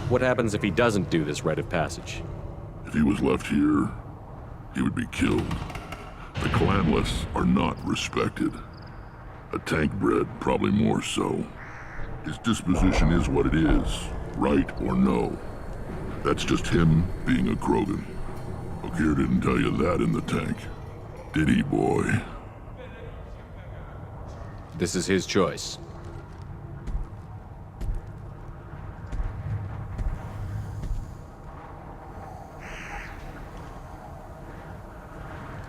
What happens if he doesn't do this rite of passage? If he was left here, he would be killed. The clanless are not respected. A tank bred, probably more so. His disposition is what it is, right or no. That's just him being a Krogan. Okir didn't tell you that in the tank. Did he, boy? This is his choice.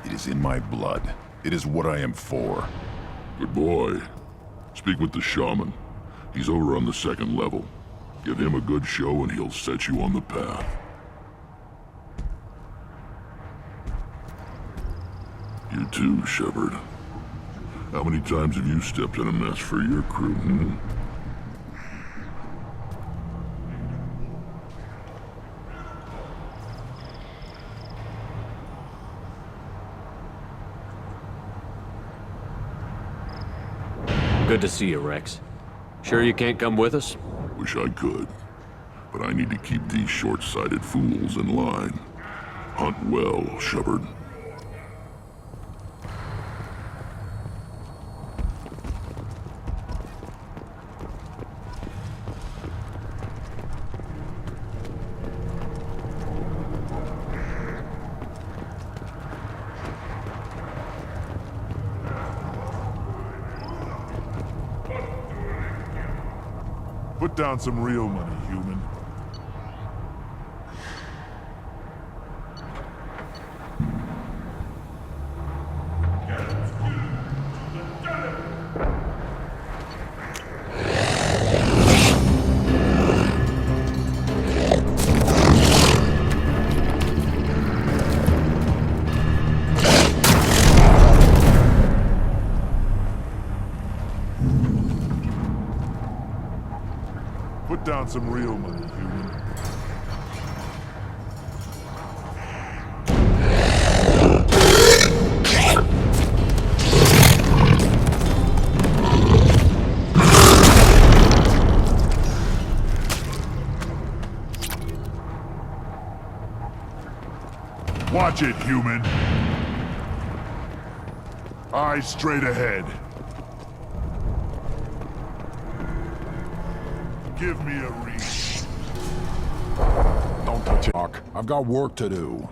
It is in my blood. It is what I am for. Good boy. Speak with the shaman. He's over on the second level. Give him a good show and he'll set you on the path. You too, Shepard. How many times have you stepped in a mess for your crew, hmm? Good to see you, Rex. Sure you can't come with us? Wish I could. But I need to keep these short-sighted fools in line. Hunt well, Shepard. Put down some real money, human. Put down some real money, human. Watch it, human. Eyes straight ahead. Give me a read. Don't touch it, Doc. I've got work to do.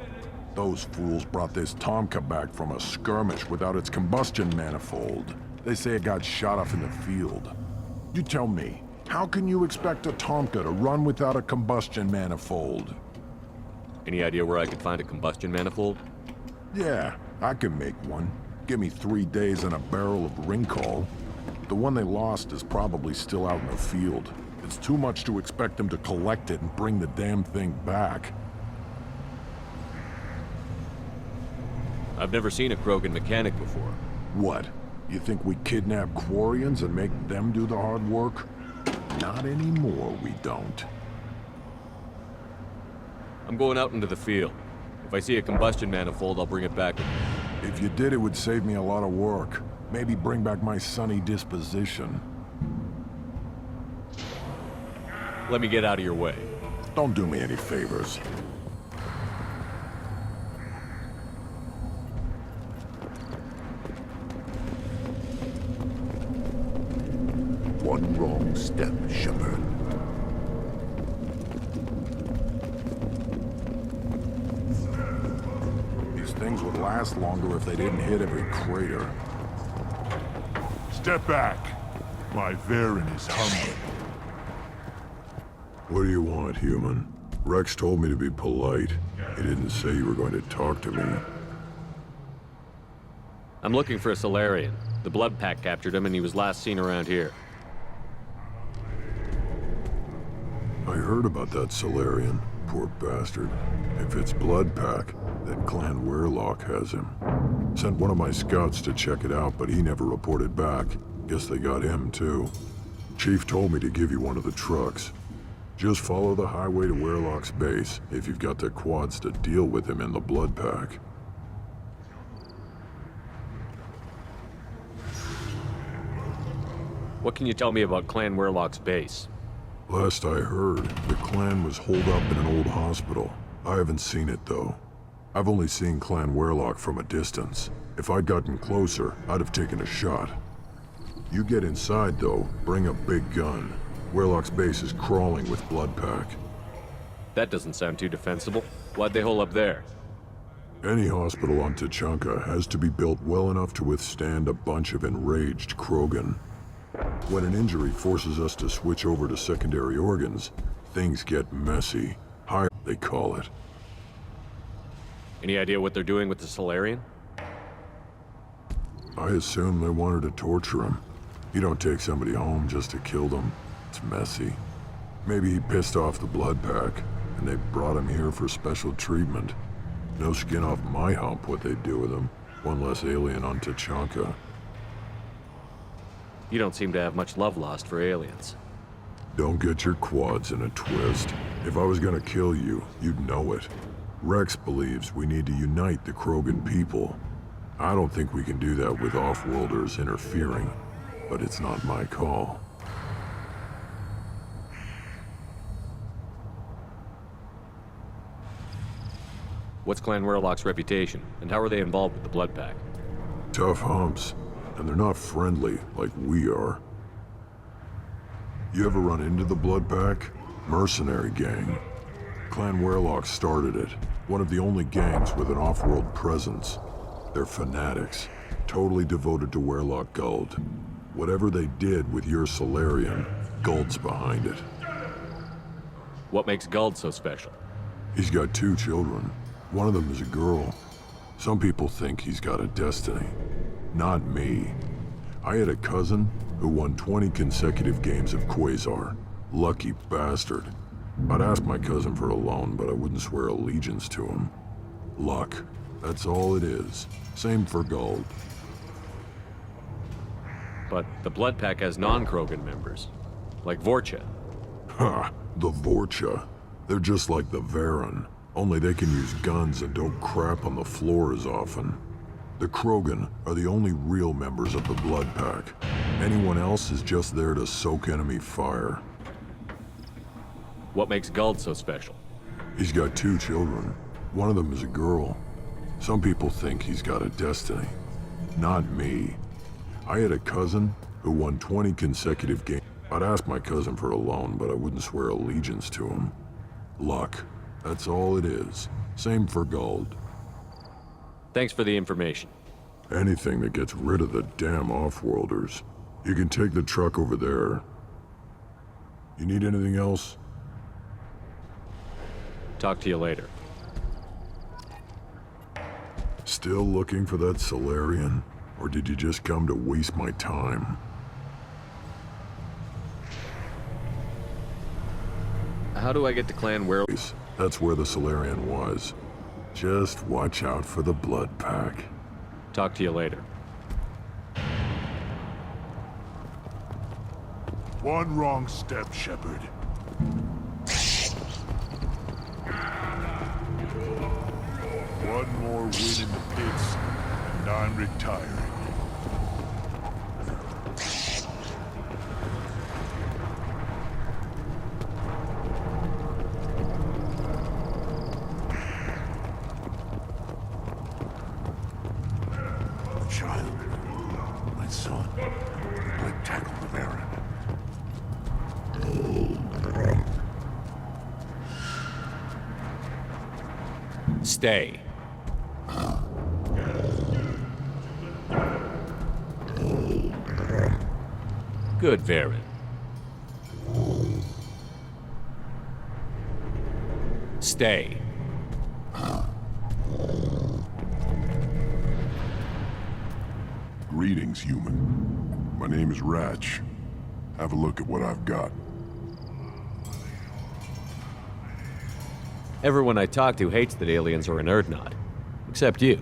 Those fools brought this Tomka back from a skirmish without its combustion manifold. They say it got shot off in the field. You tell me, how can you expect a Tomka to run without a combustion manifold? Any idea where I could find a combustion manifold? Yeah, I can make one. Give me 3 days and a barrel of Ringcall. The one they lost is probably still out in the field. It's too much to expect them to collect it and bring the damn thing back. I've never seen a Krogan mechanic before. What? You think we kidnap Quarians and make them do the hard work? Not anymore, we don't. I'm going out into the field. If I see a combustion manifold, I'll bring it back with me. If you did, it would save me a lot of work. Maybe bring back my sunny disposition. Let me get out of your way. Don't do me any favors. One wrong step, Shepard. These things would last longer if they didn't hit every crater. Step back. My Varen is hungry. What do you want, human? Rex told me to be polite. He didn't say you were going to talk to me. I'm looking for a Solarian. The Blood Pack captured him and he was last seen around here. I heard about that Solarian. Poor bastard. If it's Blood Pack, then Clan Weirlock has him. Sent one of my scouts to check it out, but he never reported back. Guess they got him, too. Chief told me to give you one of the trucks. Just follow the highway to Weirlock's base, if you've got the quads to deal with him in the Blood Pack. What can you tell me about Clan Weirlock's base? Last I heard, the clan was holed up in an old hospital. I haven't seen it, though. I've only seen Clan Werlock from a distance. If I'd gotten closer, I'd have taken a shot. You get inside, though, bring a big gun. Werlock's base is crawling with Bloodpack. That doesn't sound too defensible. Why'd they hole up there? Any hospital on Tachanka has to be built well enough to withstand a bunch of enraged Krogan. When an injury forces us to switch over to secondary organs, things get messy. High, they call it. Any idea what they're doing with the Solarian? I assume they wanted to torture him. You don't take somebody home just to kill them. It's messy. Maybe he pissed off the Bloodpack, and they brought him here for special treatment. No skin off my hump what they'd do with him. One less alien on Tachanka. You don't seem to have much love lost for aliens. Don't get your quads in a twist. If I was gonna kill you, you'd know it. Rex believes we need to unite the Krogan people. I don't think we can do that with off-worlders interfering, but it's not my call. What's Clan Werlock's reputation, and how are they involved with the Bloodpack? Tough humps, and they're not friendly like we are. You ever run into the Bloodpack? Mercenary gang. Clan Werlock started it. One of the only gangs with an off-world presence. They're fanatics, totally devoted to Werlock Guld. Whatever they did with your Solarian, Guld's behind it. What makes Guld so special? He's got 2 children. One of them is a girl. Some people think he's got a destiny. Not me. I had a cousin who won 20 consecutive games of Quasar. Lucky bastard. I'd ask my cousin for a loan, but I wouldn't swear allegiance to him. Luck. That's all it is. Same for Guld. But the Bloodpack has non-Krogan members, like Vorcha. Ha! The Vorcha. They're just like the Varen. Only they can use guns and don't crap on the floor as often. The Krogan are the only real members of the Bloodpack. Anyone else is just there to soak enemy fire. What makes Guld so special? He's got 2 children. One of them is a girl. Some people think he's got a destiny. Not me. I had a cousin who won 20 consecutive games. I'd ask my cousin for a loan, but I wouldn't swear allegiance to him. Luck. That's all it is. Same for Guld. Thanks for the information. Anything that gets rid of the damn off-worlders. You can take the truck over there. You need anything else? Talk to you later. Still looking for that Solarian? Or did you just come to waste my time? How do I get to Clan Werlock? That's where the Solarian was. Just watch out for the Bloodpack. Talk to you later. One wrong step, Shepard. One more win in the pits, and I'm retiring. Child, my son, Blake tackled the Baron. Stay. Good, Varen. Stay. Greetings, human. My name is Ratch. Have a look at what I've got. Everyone I talk to hates that aliens are an Erdnot. Except you.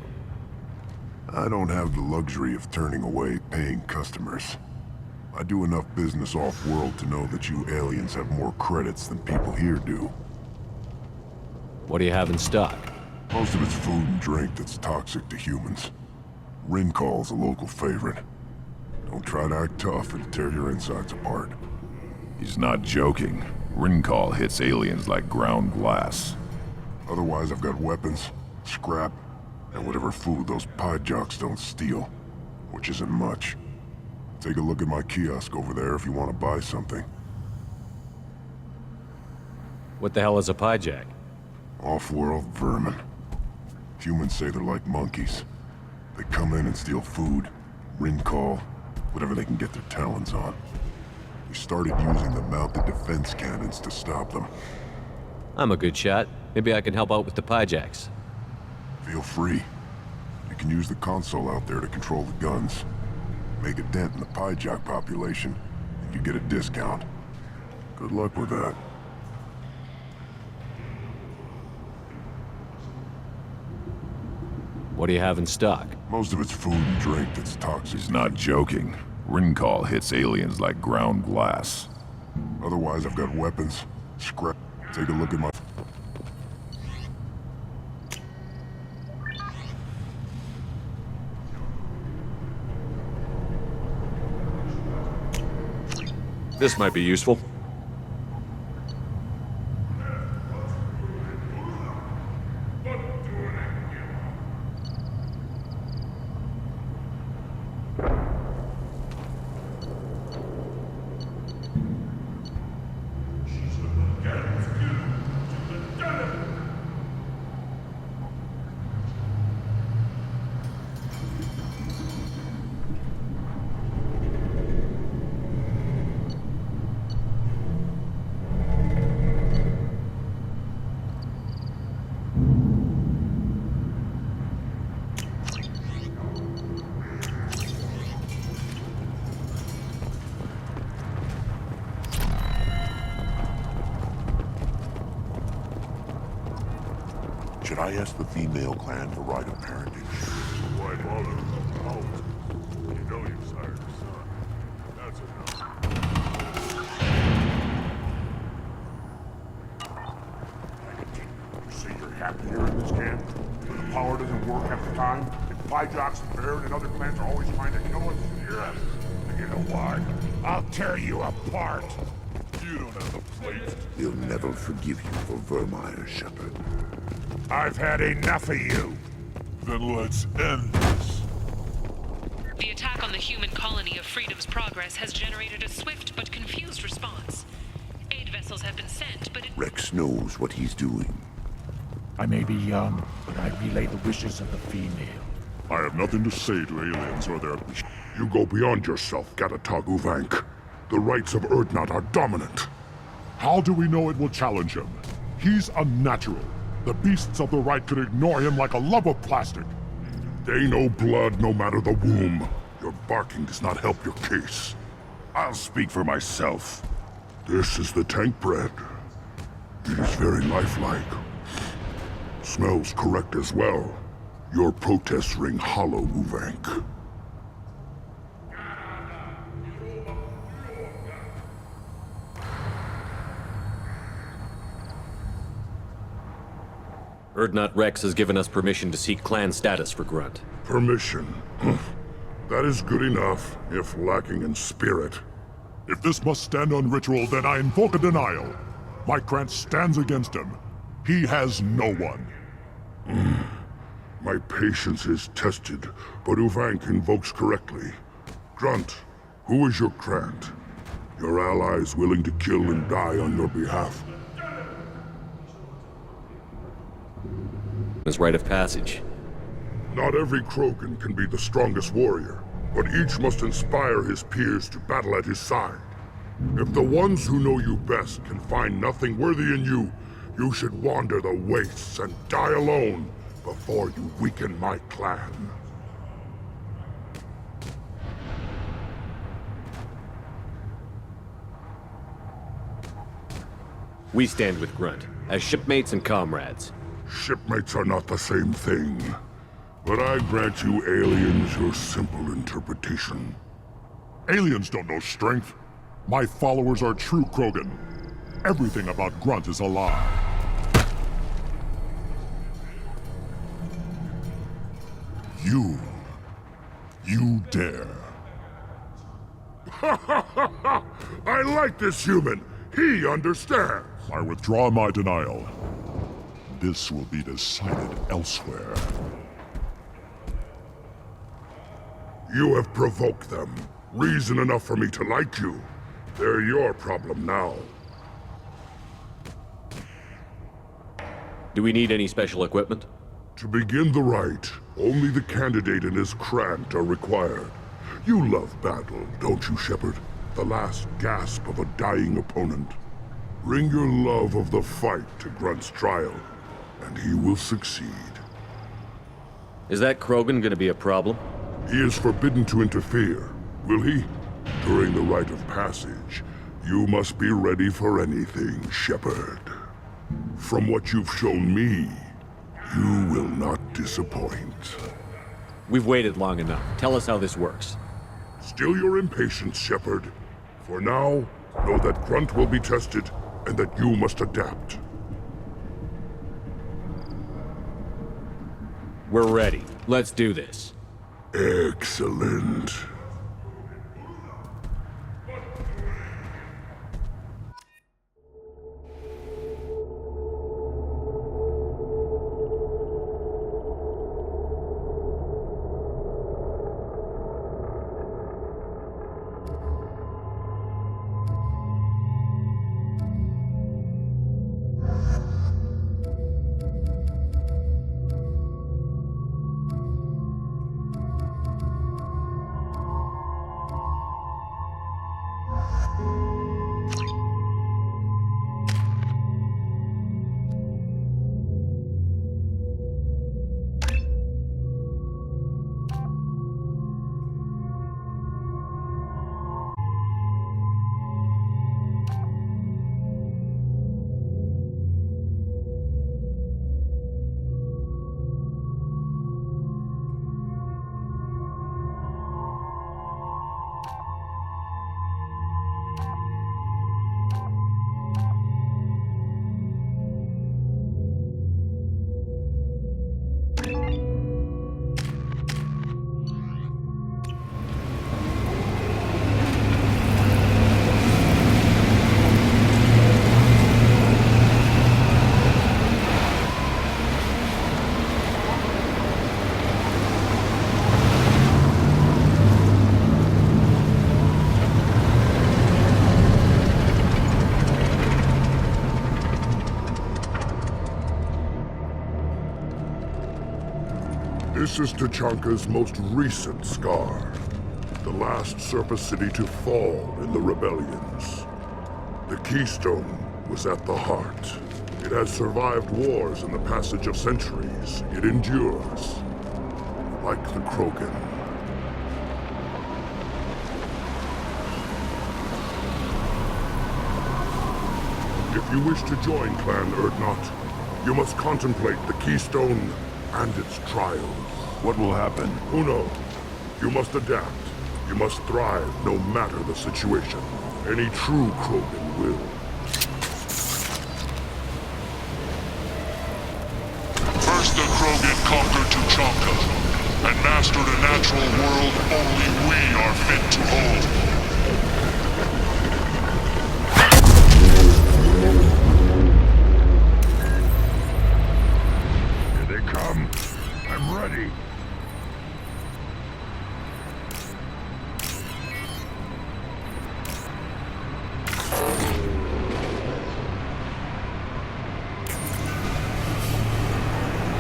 I don't have the luxury of turning away paying customers. I do enough business off-world to know that you aliens have more credits than people here do. What do you have in stock? Most of it's food and drink that's toxic to humans. Rincall's a local favorite. Don't try to act tough, it'll tear your insides apart. He's not joking. Rincal hits aliens like ground glass. Otherwise, I've got weapons, scrap, and whatever food those pie jocks don't steal. Which isn't much. Take a look at my kiosk over there if you want to buy something. What the hell is a pyjack? Off-world vermin. Humans say they're like monkeys. They come in and steal food, Rincal, whatever they can get their talons on. We started using the mounted defense cannons to stop them. I'm a good shot. Maybe I can help out with the pyjacks. Feel free. You can use the console out there to control the guns. Make a dent in the pyjack population, and you get a discount. Good luck with that. What do you have in stock? Most of it's food and drink that's toxic. He's not joking. Rincal hits aliens like ground glass. Otherwise, I've got weapons, scrap. Take a look at my... This might be useful. Should I ask the female clan for right of parentage? Why bother? Out. You know you sired a son. That's enough. You say you're happy here in this camp? But the power doesn't work half the time? And Pyjocks and Baron and other clans are always trying to kill us? Yes. You know what? I'll tear you apart! You don't have the plate. He'll never forgive you for Vermeer, Shepard. I've had enough of you! Then let's end this. The attack on the human colony of Freedom's Progress has generated a swift but confused response. Aid vessels have been sent, but it... Rex knows what he's doing. I may be young, but I relay the wishes of the female. I have nothing to say to aliens or their... You go beyond yourself, Gatatog Uvank. The rights of Urdnot are dominant. How do we know it will challenge him? He's unnatural. The beasts of the right could ignore him like a lump of plastic. They know blood no matter the womb. Your barking does not help your case. I'll speak for myself. This is the tank bread. It is very lifelike. Smells correct as well. Your protests ring hollow, Uvank. Urdnot Rex has given us permission to seek clan status for Grunt. Permission. That is good enough, if lacking in spirit. If this must stand on ritual, then I invoke a denial. My Grant stands against him. He has no one. My patience is tested, but Uvank invokes correctly. Grunt, who is your Grant? Your allies willing to kill and die on your behalf. His rite of passage. Not every Krogan can be the strongest warrior, but each must inspire his peers to battle at his side. If the ones who know you best can find nothing worthy in you, you should wander the wastes and die alone before you weaken my clan. We stand with Grunt, as shipmates and comrades. Shipmates are not the same thing. But I grant you aliens your simple interpretation. Aliens don't know strength. My followers are true Krogan. Everything about Grunt is a lie. You dare. I like this human. He understands. I withdraw my denial. This will be decided elsewhere. You have provoked them. Reason enough for me to like you. They're your problem now. Do we need any special equipment? To begin the rite, only the candidate and his Grunt are required. You love battle, don't you, Shepard? The last gasp of a dying opponent. Bring your love of the fight to Grunt's trial, and he will succeed. Is that Krogan gonna be a problem? He is forbidden to interfere, will he? During the rite of passage, you must be ready for anything, Shepard. From what you've shown me, you will not disappoint. We've waited long enough. Tell us how this works. Still your impatience, Shepard. For now, know that Grunt will be tested, and that you must adapt. We're ready. Let's do this. Excellent. This is Tachanka's most recent scar. The last surface city to fall in the rebellions. The Keystone was at the heart. It has survived wars and the passage of centuries. It endures. Like the Krogan. If you wish to join Clan Urdnot, you must contemplate the Keystone and its trials. What will happen? Who knows? You must adapt. You must thrive no matter the situation. Any true Krogan will. First the Krogan conquered Tachanka, and mastered a natural world only we are fit to hold. Here they come. I'm ready.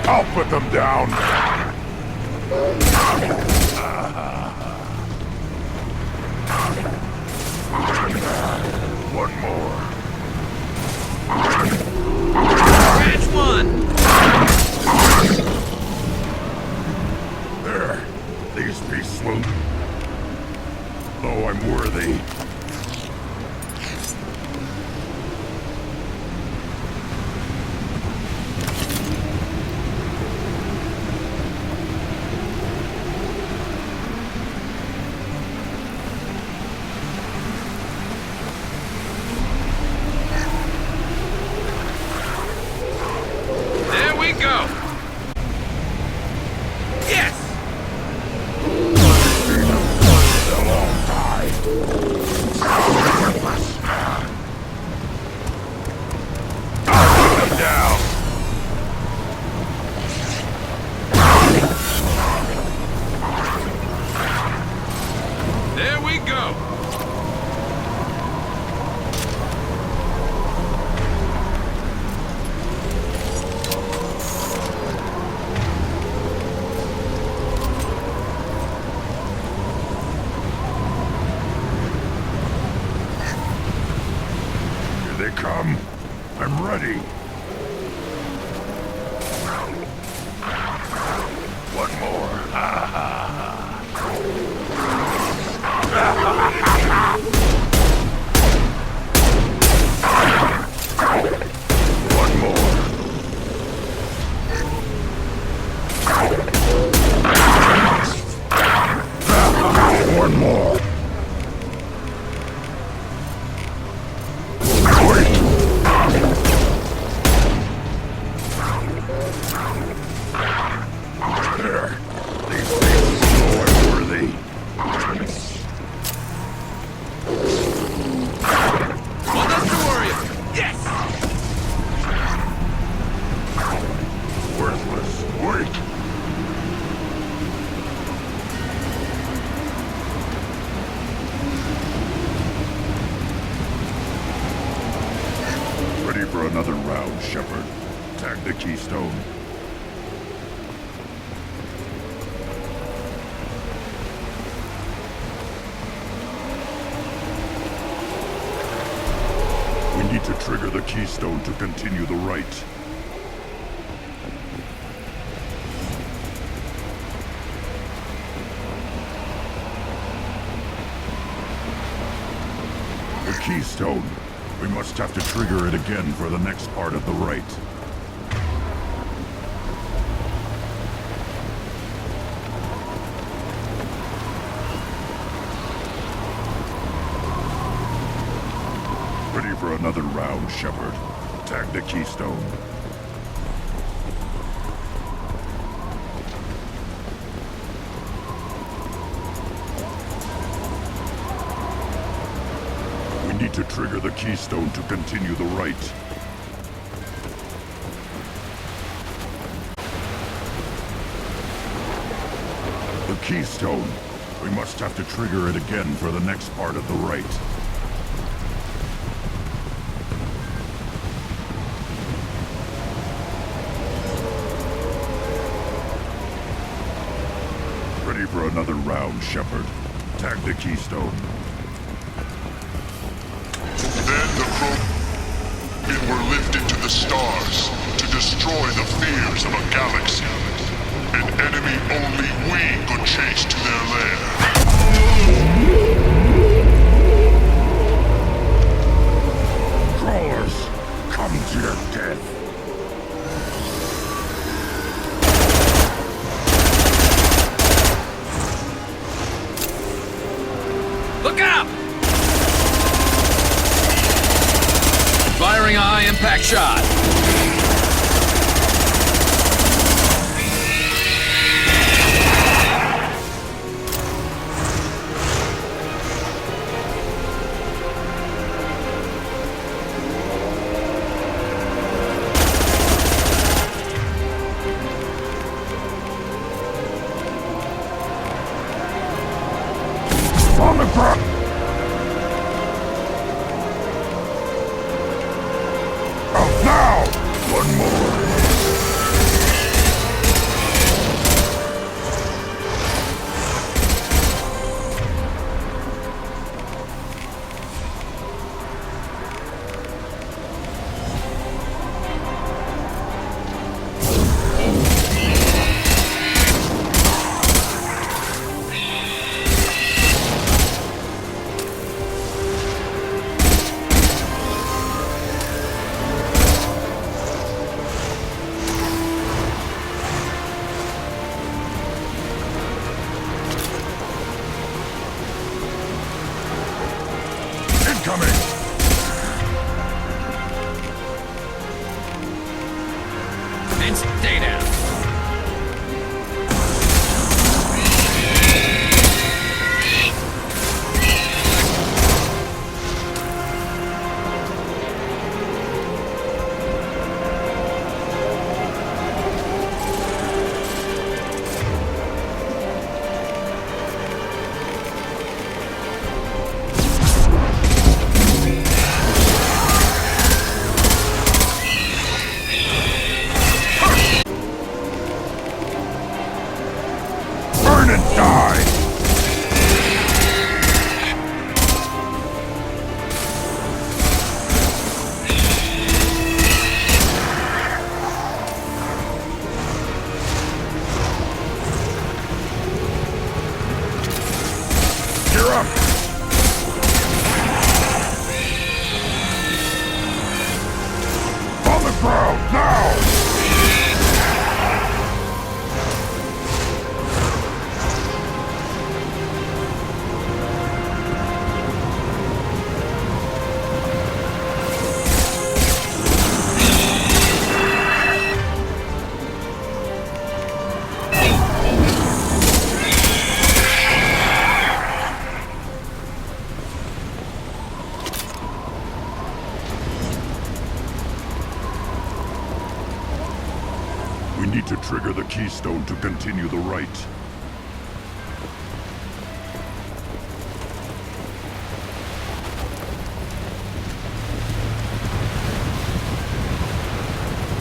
I'll put them down. One more. Branch one! There. These be swoop. Though I'm worthy. There we go! Yes! They'll all die. they come. I'm ready. One more. One more. One more. There. These things are worthy. Well, nothing to worry about. Yes! Worthless. Wait. Ready for another round, Shepard. Tag the keystone. We need to trigger the keystone to continue the rite. The keystone. We must have to trigger it again for the next part of the rite. Ready for another round, Shepard. Tag the keystone. We need to trigger the keystone to continue the rite. The keystone. We must have to trigger it again for the next part of the rite. Ready for another round, Shepard. Tag the keystone. Then the Krogan were lifted to the stars to destroy the fears of a galaxy. An enemy only we could chase to their lair. Crawlers, come to your death. Look out! Firing a high-impact shot. On the ground! Out now! One more! Incoming! And stay down. ground, now! We need to trigger the keystone to continue the rite.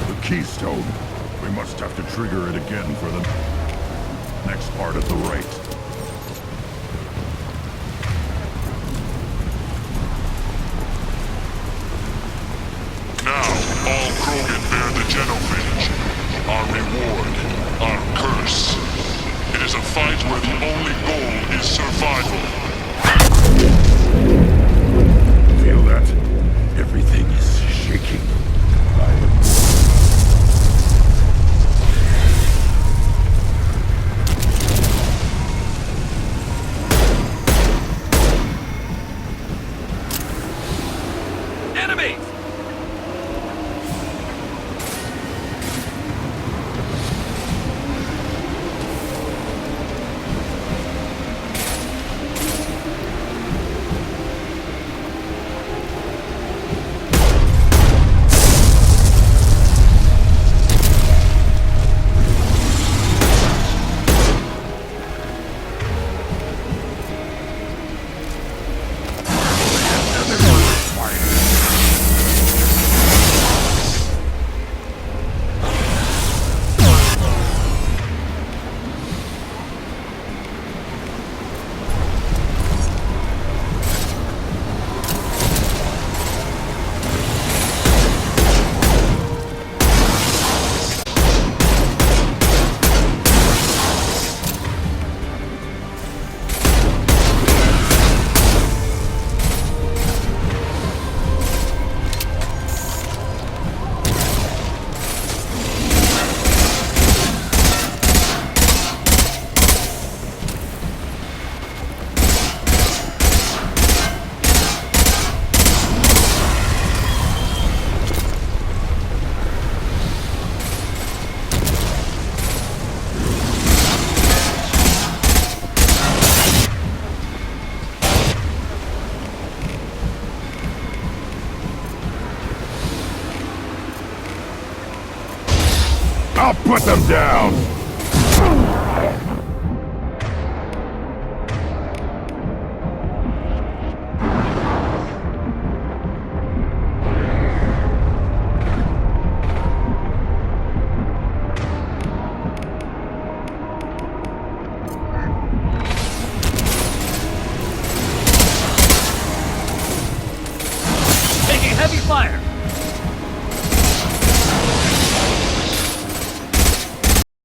The keystone. We must have to trigger it again for the next part of the rite. Now, all Krogan bear the genophage. Our reward, our curse. It is a fight where the only goal is survival. Feel that? Everything is shaking. Enemy! I'll put them down! Taking heavy fire!